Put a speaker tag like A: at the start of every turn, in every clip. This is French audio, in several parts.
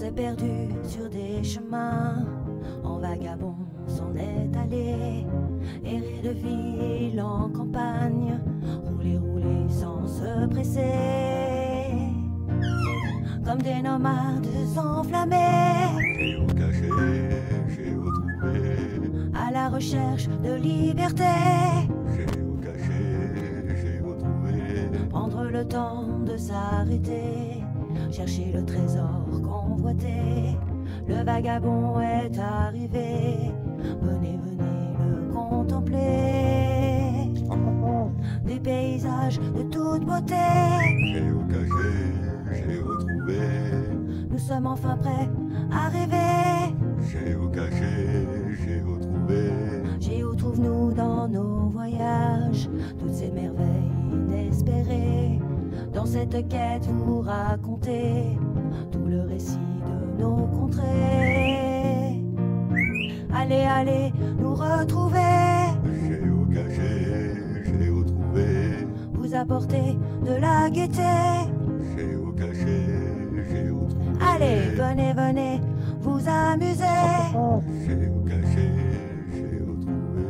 A: s'est perdu sur des chemins, en vagabond s'en est allé, errer de ville en campagne, rouler, rouler sans se presser, comme des nomades enflammés,
B: Géocaché, géotrouvé,
A: à la recherche de liberté.
B: géocaché, géotrouvé,
A: Prendre le temps de s'arrêter, chercher le trésor convoité. Le vagabond est arrivé, venez, venez le contempler. Des paysages de toute beauté,
B: géocaché, géotrouvé,
A: nous sommes enfin prêts à rêver.
B: géocaché, géotrouvé,
A: Géo trouve-nous dans nos voyages, toutes ces merveilles inespérées. Dans cette quête vous racontez tout le récit de nos contrées. Allez, allez, nous retrouver,
B: géocaché, géotrouvé,
A: vous apporter de la gaieté.
B: géocaché, géotrouvé,
A: Allez, venez, venez, vous amuser.
B: géocaché, géotrouvé.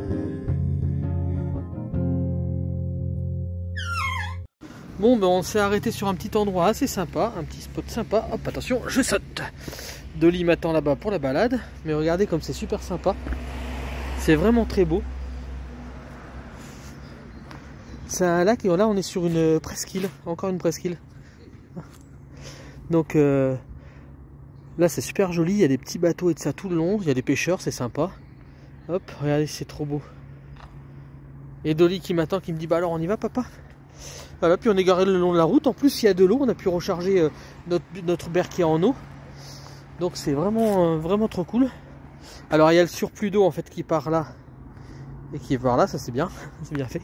C: Bon, ben on s'est arrêté sur un petit endroit assez sympa, un petit spot sympa. Hop, attention, je saute. Dolly m'attend là-bas pour la balade, mais regardez comme c'est super sympa. C'est vraiment très beau. C'est un lac et là on est sur une presqu'île, encore une presqu'île. Donc là c'est super joli, il y a des petits bateaux et de ça tout le long, il y a des pêcheurs, c'est sympa. Hop, regardez, c'est trop beau. Et Dolly qui m'attend, qui me dit bah alors on y va papa? Voilà, puis on est garé le long de la route. En plus, il y a de l'eau. On a pu recharger notre berquet en eau. Donc c'est vraiment, vraiment trop cool. Alors il y a le surplus d'eau en fait qui part là et qui est par là. Ça c'est bien, c'est bien fait.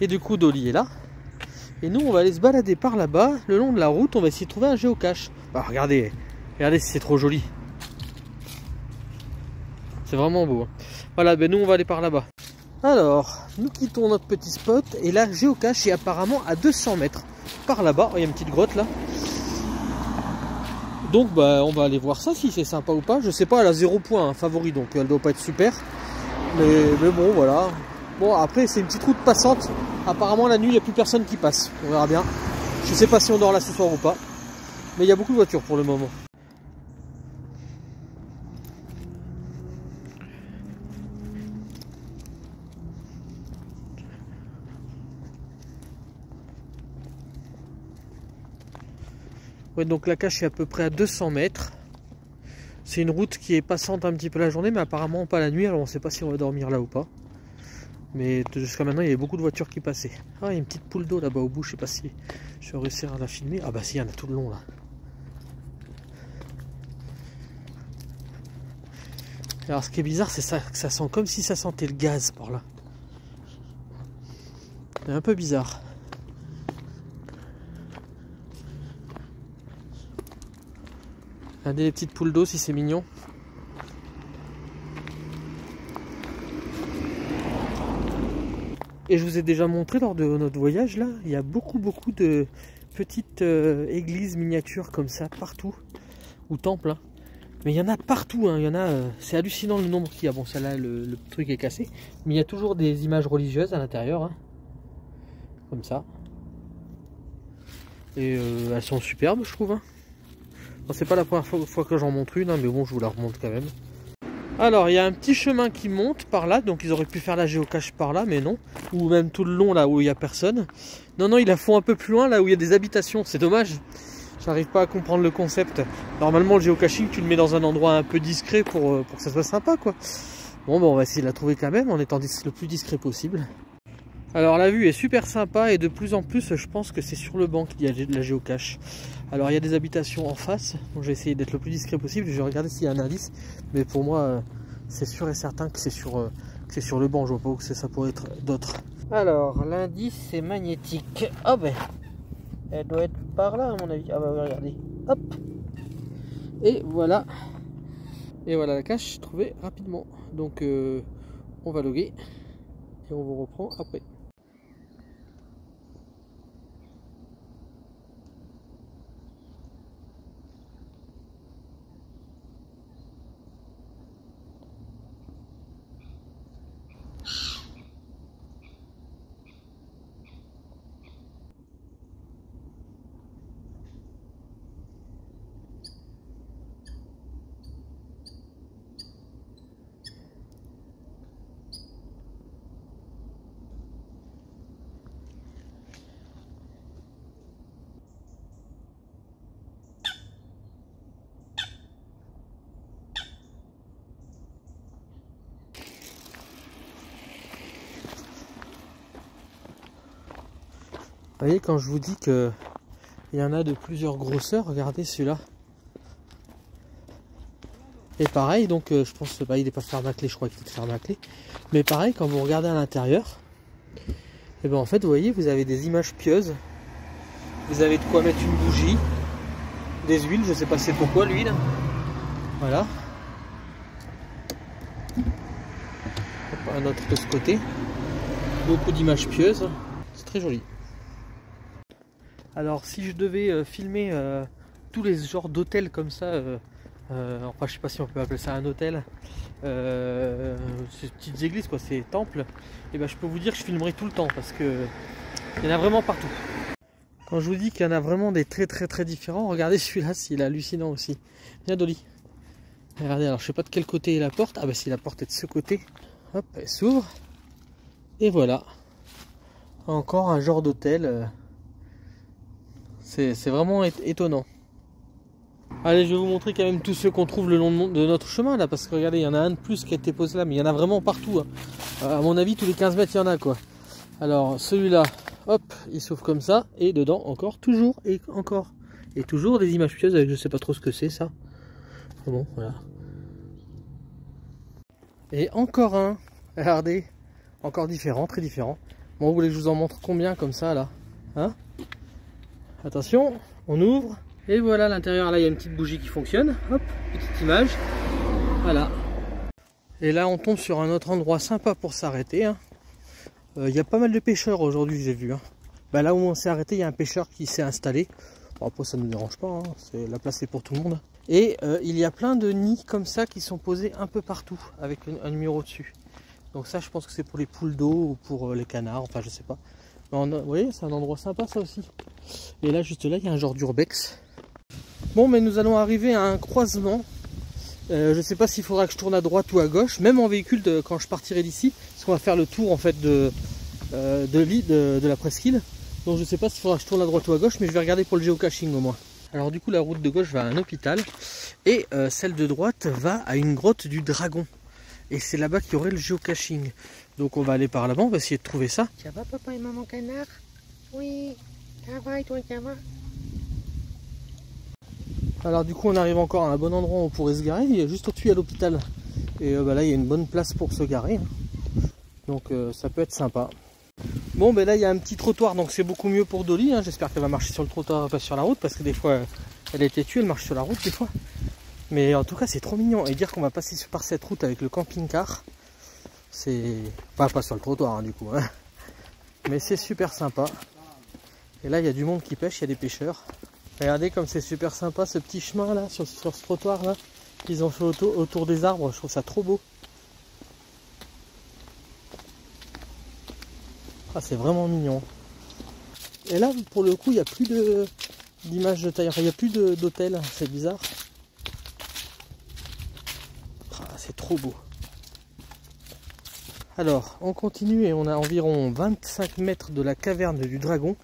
C: Et du coup, Dolly est là. Et nous, on va aller se balader par là-bas, le long de la route. On va essayer de trouver un géocache. Bah, regardez, regardez si c'est trop joli. C'est vraiment beau. Hein. Voilà, ben nous on va aller par là-bas. Alors, nous quittons notre petit spot et là, géocache est apparemment à 200 mètres. Par là-bas, il y a une petite grotte là. Donc, bah, on va aller voir ça si c'est sympa ou pas. Je sais pas, elle a 0 point hein, favori, donc elle doit pas être super. Mais bon, voilà. Bon, après, c'est une petite route passante. Apparemment, la nuit, il n'y a plus personne qui passe. On verra bien. Je sais pas si on dort là ce soir ou pas. Mais il y a beaucoup de voitures pour le moment. Ouais, donc la cache est à peu près à 200 mètres. C'est une route qui est passante un petit peu la journée, mais apparemment pas la nuit. Alors on ne sait pas si on va dormir là ou pas. Mais jusqu'à maintenant, il y avait beaucoup de voitures qui passaient. Ah, il y a une petite poule d'eau là-bas au bout. Je sais pas si je vais réussir à la filmer. Ah bah si, il y en a tout le long là. Alors ce qui est bizarre, c'est ça, que ça sent comme si ça sentait le gaz par là. C'est un peu bizarre. Regardez les petites poules d'eau si c'est mignon. Et je vous ai déjà montré lors de notre voyage là, il y a beaucoup de petites églises miniatures comme ça partout, ou temples. Hein. Mais il y en a partout, hein. Il y en a, c'est hallucinant le nombre qu'il y a. Bon, celle-là, le truc est cassé, mais il y a toujours des images religieuses à l'intérieur, hein. Comme ça. Et elles sont superbes, je trouve. Hein. Bon, c'est pas la première fois que j'en montre une, hein, mais bon, je vous la remonte quand même. Alors, il y a un petit chemin qui monte par là, donc ils auraient pu faire la géocache par là, mais non. Ou même tout le long, là où il n'y a personne. Non, non, ils la font un peu plus loin, là où il y a des habitations. C'est dommage. J'arrive pas à comprendre le concept. Normalement, le géocaching, tu le mets dans un endroit un peu discret pour que ça soit sympa, quoi. Bon, on va essayer de la trouver quand même, en étant le plus discret possible. Alors, la vue est super sympa, et de plus en plus, je pense que c'est sur le banc qu'il y a de la géocache. Alors, il y a des habitations en face, donc je vais essayer d'être le plus discret possible. Je vais regarder s'il y a un indice, mais pour moi, c'est sûr et certain que c'est sur le banc. Je vois pas où ça pourrait être d'autre. Alors, l'indice, c'est magnétique. Ah ben, elle doit être par là, à mon avis. Ah bah, regardez. Hop. Et voilà. Et voilà la cache trouvée rapidement. Donc, on va loguer. Et on vous reprend après. voyez, quand je vous dis que il y en a de plusieurs grosseurs, regardez celui-là. Et pareil, donc je pense que il n'est pas fermé à clé, je crois qu'il est fermé à clé. Mais pareil, quand vous regardez à l'intérieur, et ben en fait, vous voyez, vous avez des images pieuses. Vous avez de quoi mettre une bougie, des huiles, je sais pas c'est pourquoi l'huile. Voilà. Hop, un autre de ce côté. Beaucoup d'images pieuses. C'est très joli. Alors si je devais filmer tous les genres d'hôtels comme ça, enfin je sais pas si on peut appeler ça un hôtel, ces petites églises quoi, ces temples, et ben je peux vous dire que je filmerai tout le temps parce que il y en a vraiment partout. Quand je vous dis qu'il y en a vraiment des très différents, regardez celui-là, il est hallucinant aussi. Viens Dolly. Regardez, alors je sais pas de quel côté est la porte. Ah bah si la porte est de ce côté. Hop, elle s'ouvre. Et voilà. Encore un genre d'hôtel. C'est vraiment étonnant. Allez, je vais vous montrer quand même tous ceux qu'on trouve le long de notre chemin là. Parce que regardez, il y en a un de plus qui a été posé là. Mais il y en a vraiment partout. Hein. À mon avis, tous les 15 mètres, il y en a quoi. Alors celui-là, hop, il s'ouvre comme ça. Et dedans, encore, toujours et encore. Et toujours des images pieuses avec je sais pas trop ce que c'est ça. Bon, voilà. Et encore un. Regardez. Encore différent, très différent. Bon, vous voulez que je vous en montre combien comme ça là, hein? Attention, on ouvre. Et voilà, à l'intérieur là il y a une petite bougie qui fonctionne. Hop, petite image. Voilà. Et là on tombe sur un autre endroit sympa pour s'arrêter. Hein. Y a pas mal de pêcheurs aujourd'hui, j'ai vu. Hein. Bah, là où on s'est arrêté, il y a un pêcheur qui s'est installé. Bon, après ça ne nous dérange pas, hein. La place est pour tout le monde. Et il y a plein de nids comme ça qui sont posés un peu partout avec un numéro dessus. Donc ça je pense que c'est pour les poules d'eau ou pour les canards, enfin je sais pas. Mais vous voyez, c'est un endroit sympa ça aussi. Et là juste là il y a un genre d'urbex. Bon mais nous allons arriver à un croisement. Je sais pas s'il faudra que je tourne à droite ou à gauche, même en véhicule quand je partirai d'ici. Parce qu'on va faire le tour en fait de la presqu'île. Donc je sais pas s'il faudra que je tourne à droite ou à gauche, mais je vais regarder pour le géocaching au moins. Alors du coup la route de gauche va à un hôpital et celle de droite va à une grotte du dragon. Et c'est là-bas qu'il y aurait le géocaching. Donc on va aller par là-bas, on va essayer de trouver ça.
D: Ça va papa et maman canard? Oui, ça va et toi ça va?
C: Alors du coup on arrive encore à un bon endroit où on pourrait se garer, il y a juste au-dessus à l'hôpital. Et bah, là il y a une bonne place pour se garer. Donc ça peut être sympa. Bon ben là il y a un petit trottoir, donc c'est beaucoup mieux pour Dolly. Hein. J'espère qu'elle va marcher sur le trottoir, pas sur la route, parce que des fois elle est têtue, elle marche sur la route des fois. Mais en tout cas c'est trop mignon. Et dire qu'on va passer par cette route avec le camping-car, c'est pas sur le trottoir hein, du coup. Hein. Mais c'est super sympa. Et là il y a du monde qui pêche, il y a des pêcheurs. Regardez comme c'est super sympa ce petit chemin là, sur ce trottoir là, qu'ils ont fait autour des arbres, je trouve ça trop beau. Ah c'est vraiment mignon. Et là pour le coup il n'y a plus d'images de taille, enfin il n'y a plus d'hôtel, c'est bizarre. Ah, c'est trop beau. Alors on continue et on a environ 25 mètres de la caverne du dragon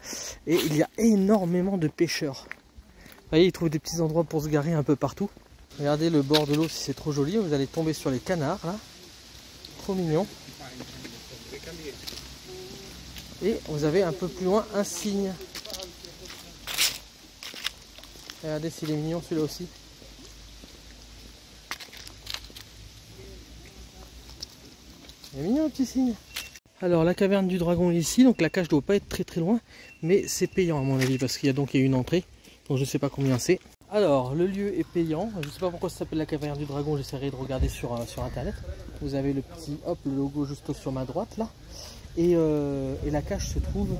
C: et il y a énormément de pêcheurs. Vous voyez, ils trouvent des petits endroits pour se garer un peu partout. Regardez le bord de l'eau si c'est trop joli, vous allez tomber sur les canards là. Trop mignon. Et vous avez un peu plus loin un cygne. Regardez s'il est mignon celui-là aussi. Il est mignon le petit cygne. Alors la caverne du dragon est ici, donc la cage doit pas être très loin, mais c'est payant à mon avis parce qu'il y a donc une entrée. Donc je sais pas combien c'est. Alors le lieu est payant. Je sais pas pourquoi ça s'appelle la caverne du dragon. J'essaierai de regarder sur internet. Vous avez le petit le logo juste sur ma droite là. Et la cage se trouve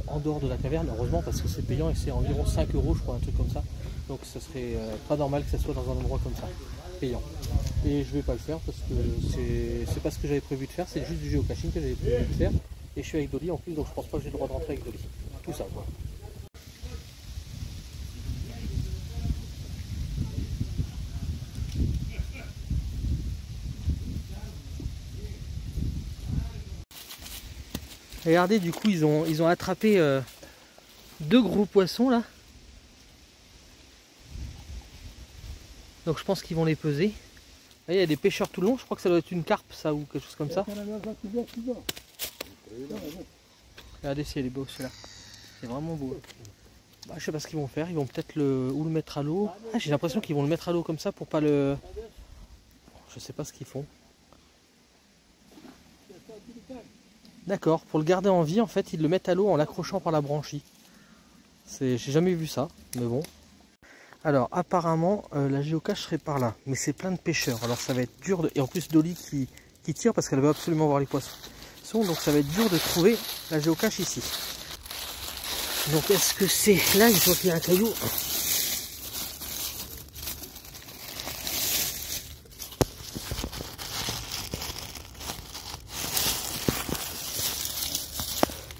C: en dehors de la caverne. Heureusement parce que c'est payant et c'est environ 5 € je crois, un truc comme ça. Donc ce serait pas normal que ça soit dans un endroit comme ça, payant. Et je vais pas le faire parce que c'est pas ce que j'avais prévu de faire. C'est juste du géocaching que j'avais prévu de faire. Et je suis avec Dolly en plus, donc je pense pas que j'ai le droit de rentrer avec Dolly. Tout ça quoi. Regardez, du coup ils ont attrapé 2 gros poissons là. Donc je pense qu'ils vont les peser. Là, il y a des pêcheurs tout le long, je crois que ça doit être une carpe ça ou quelque chose comme ça. Regardez si elle est beau celui-là. C'est vraiment beau. Bah, je sais pas ce qu'ils vont faire. Ils vont peut-être le mettre à l'eau. Ah, j'ai l'impression qu'ils vont le mettre à l'eau comme ça pour pas le... Je sais pas ce qu'ils font. D'accord, pour le garder en vie, en fait, ils le mettent à l'eau en l'accrochant par la branchie. J'ai jamais vu ça, mais bon. Alors, apparemment, la géocache serait par là, mais c'est plein de pêcheurs. Alors, ça va être dur, et en plus Dolly qui tire parce qu'elle veut absolument voir les poissons. Donc, ça va être dur de trouver la géocache ici. Donc, est-ce que c'est là? Il faut qu'il y ait un caillou.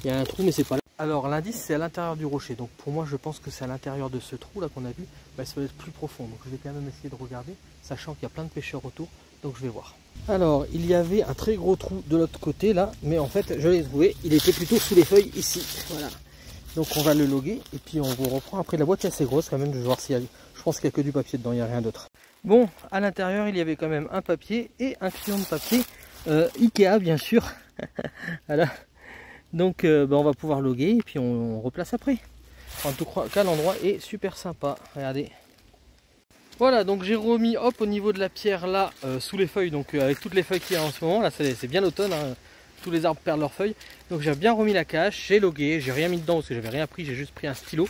C: Il y a un trou, mais c'est pas là. Alors l'indice c'est à l'intérieur du rocher, donc pour moi je pense que c'est à l'intérieur de ce trou là qu'on a vu, bah, ça va être plus profond, donc je vais quand même essayer de regarder, sachant qu'il y a plein de pêcheurs autour, donc je vais voir. Alors il y avait un très gros trou de l'autre côté là, mais en fait je l'ai trouvé, il était plutôt sous les feuilles ici, voilà. Donc on va le loguer et puis on vous reprend. Après la boîte est assez grosse quand même, je vais voir s'il y a, je pense qu'il n'y a que du papier dedans, il n'y a rien d'autre. Bon, à l'intérieur il y avait quand même un papier et un crayon de papier, Ikea bien sûr, voilà. Donc on va pouvoir loguer et puis on replace après. En tout cas l'endroit est super sympa, regardez. Voilà, donc j'ai remis hop au niveau de la pierre là sous les feuilles, donc avec toutes les feuilles qu'il y a en ce moment, là c'est bien l'automne, hein, tous les arbres perdent leurs feuilles. Donc j'ai bien remis la cache, j'ai logué, j'ai rien mis dedans parce que j'avais rien pris, j'ai juste pris un stylo.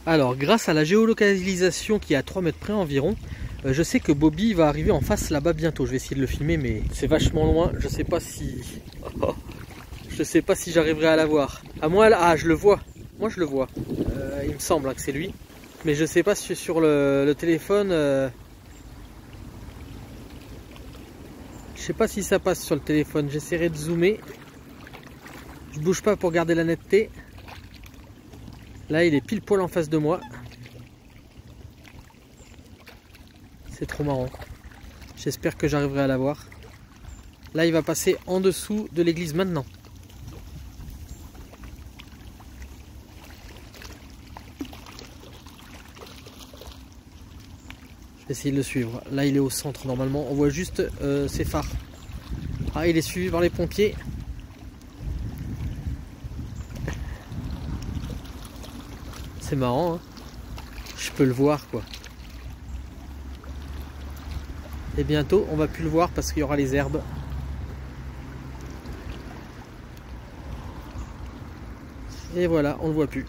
C: Alors grâce à la géolocalisation qui est à 3 mètres près environ, je sais que Bobby va arriver en face là-bas bientôt. Je vais essayer de le filmer mais c'est vachement loin, je sais pas si... je sais pas si j'arriverai à la voir. À moi, ah je le vois, moi je le vois. Il me semble que c'est lui. Mais je sais pas si sur le téléphone... Je sais pas si ça passe sur le téléphone, j'essaierai de zoomer. Je bouge pas pour garder la netteté. Là, il est pile poil en face de moi. C'est trop marrant. J'espère que j'arriverai à la voir. Là, il va passer en dessous de l'église maintenant. Je vais essayer de le suivre. Là, il est au centre normalement. On voit juste ses phares. Ah, il est suivi par les pompiers. C'est marrant, hein, je peux le voir quoi. Et bientôt on va plus le voir parce qu'il y aura les herbes. Et voilà, on le voit plus.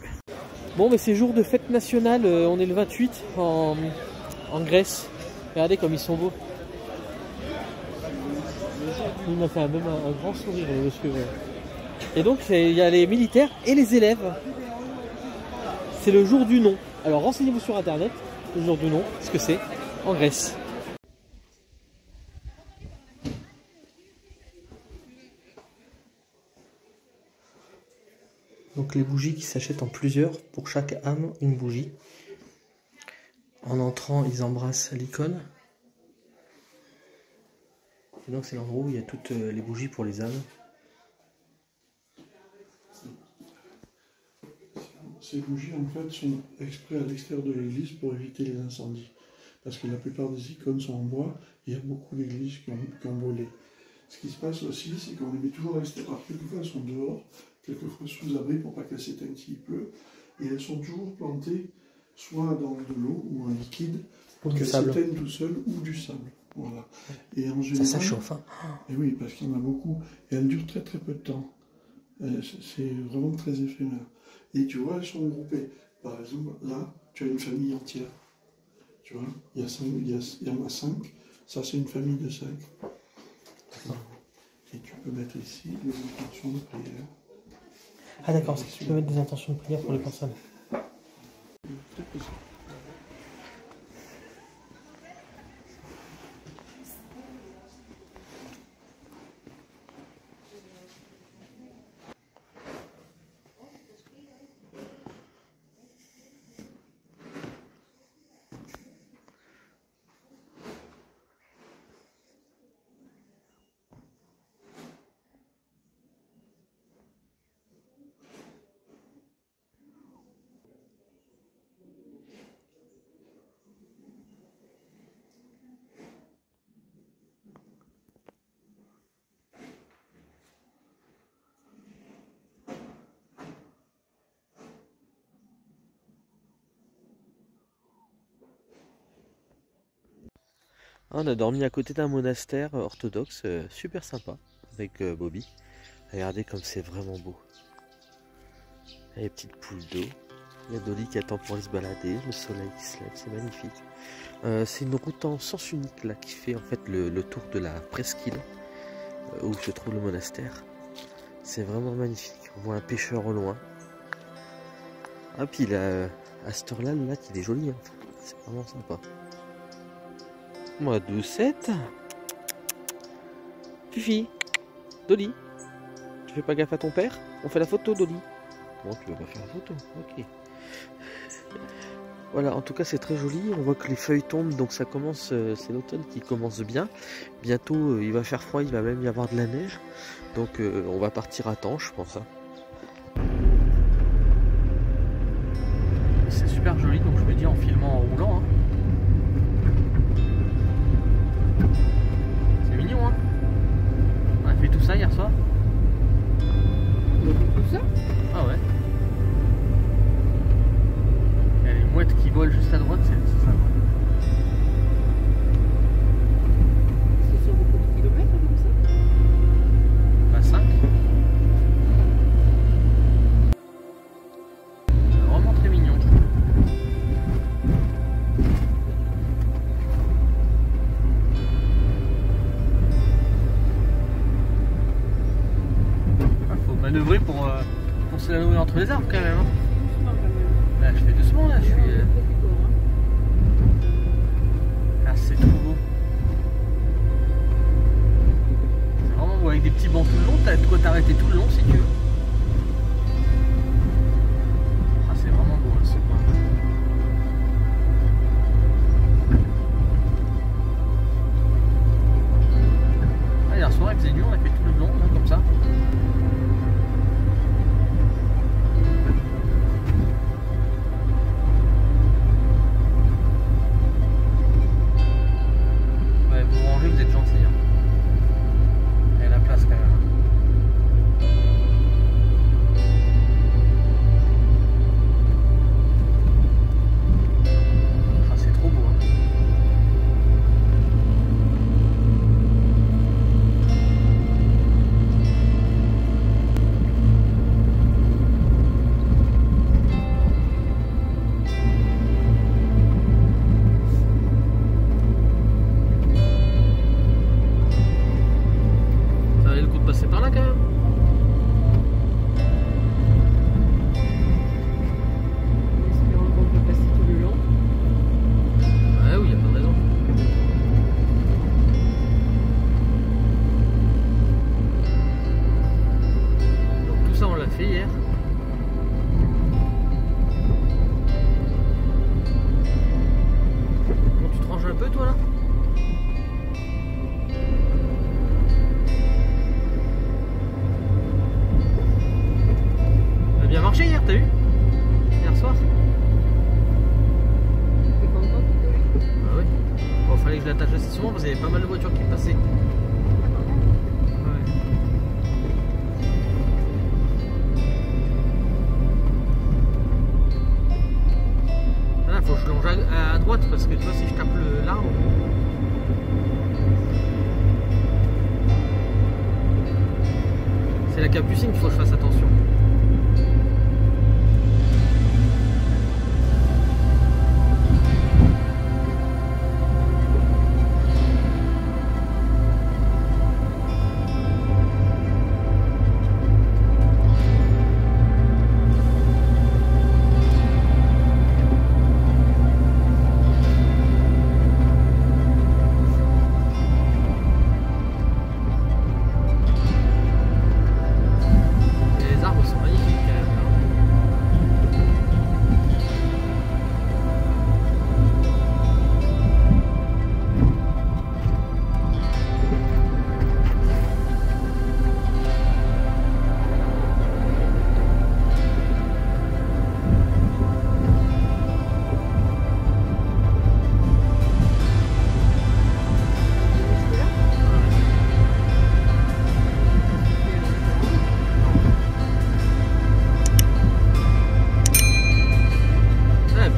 C: Bon mais c'est jour de fête nationale, on est le 28 en Grèce. Regardez comme ils sont beaux. Il m'a fait même un grand sourire le monsieur. Et donc il y a les militaires et les élèves. C'est le jour du non. Alors renseignez-vous sur internet, le jour du non, ce que c'est en Grèce. Donc les bougies qui s'achètent en plusieurs, pour chaque âme une bougie. En entrant, ils embrassent l'icône. Et donc c'est l'endroit où il y a toutes les bougies pour les âmes.
E: Ces bougies en fait sont exprès à l'extérieur de l'église pour éviter les incendies. Parce que la plupart des icônes sont en bois et il y a beaucoup d'églises qui ont brûlé. Ce qui se passe aussi, c'est qu'on les met toujours à l'extérieur. Quelquefois elles sont dehors, quelquefois sous abri pour pas qu'elles s'éteignent s'il pleut. Et elles sont toujours plantées soit dans de l'eau ou un liquide, pour qu'elles s'éteignent tout seules ou du sable. Voilà. Et en général,
C: ça chauffe. Hein.
E: Et oui, parce qu'il y en a beaucoup. Et elles durent très très peu de temps. C'est vraiment très éphémère. Et tu vois, elles sont groupées. Par exemple, là, tu as une famille entière. Tu vois, il y en a 5. Ça, c'est une famille de 5. Et tu peux mettre ici les intentions de prière.
C: Ah d'accord, tu peux mettre des intentions de prière pour les personnes. Ah, on a dormi à côté d'un monastère orthodoxe, super sympa, avec Bobby. Regardez comme c'est vraiment beau. Il y a les petites poules d'eau. Il y a Dolly qui attend pour aller se balader, le soleil qui se lève, c'est magnifique. C'est une route en sens unique là qui fait en fait le tour de la presqu'île où se trouve le monastère. C'est vraiment magnifique. On voit un pêcheur au loin. Ah, puis là, à cette heure-là, le lac il est joli, hein. C'est vraiment sympa. Moi, 2-7. Fifi, Dolly, tu fais pas gaffe à ton père? On fait la photo, Dolly. Non, tu veux pas faire la photo, ok. Voilà, en tout cas c'est très joli, on voit que les feuilles tombent, donc ça commence, c'est l'automne qui commence bien. Bientôt il va faire froid, il va même y avoir de la neige, donc on va partir à temps je pense. C'est super joli, donc je me dis en filmant en roulant. Hein. C'est mignon, hein. On a fait tout ça hier soir.
F: On a fait tout ça?
C: Ah ouais. Il y a les mouettes qui volent juste à droite, c'est ça.
F: C'est sur beaucoup de kilomètres comme ça?
C: Bah 5. C'est vraiment très mignon, je trouve. Faut manœuvrer pour se la nouer entre les arbres quand même. Hein.
F: Doucement quand même.
C: Là, je fais doucement là, je suis. Ah, c'est trop beau. C'est vraiment beau avec des petits bancs tout le long, t'as de quoi t'arrêter tout le long si tu veux. Ah, c'est vraiment beau là, ce coin. Ah, hier soir avec Zénu, on a fait tout le long là, comme ça. Vous êtes gentil, hein. Il y a la place quand même. Ah, c'est trop beau. Hein. C'est par là quand même.
F: Espérons qu'on peut passer tout le long.
C: Ouais, oui, il n'y a pas de raison. Donc tout ça on l'a fait hier. Bon, tu te ranges un peu toi là? Bien marché hier, t'as vu? Hier soir.
F: T'es content de toi?
C: Ah oui. Bon, fallait que je l'attache assez souvent parce qu'il y avait pas mal de voitures qui passaient. Ouais. Là, faut que je longe à droite parce que tu vois, si je tape l'arbre. C'est la capucine qu'il faut que je fasse attention.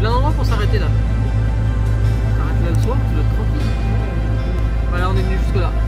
C: Plein d'endroits pour s'arrêter là. T'arrêtes là le soir, tu dois être tranquille. Là, on est venu jusque là.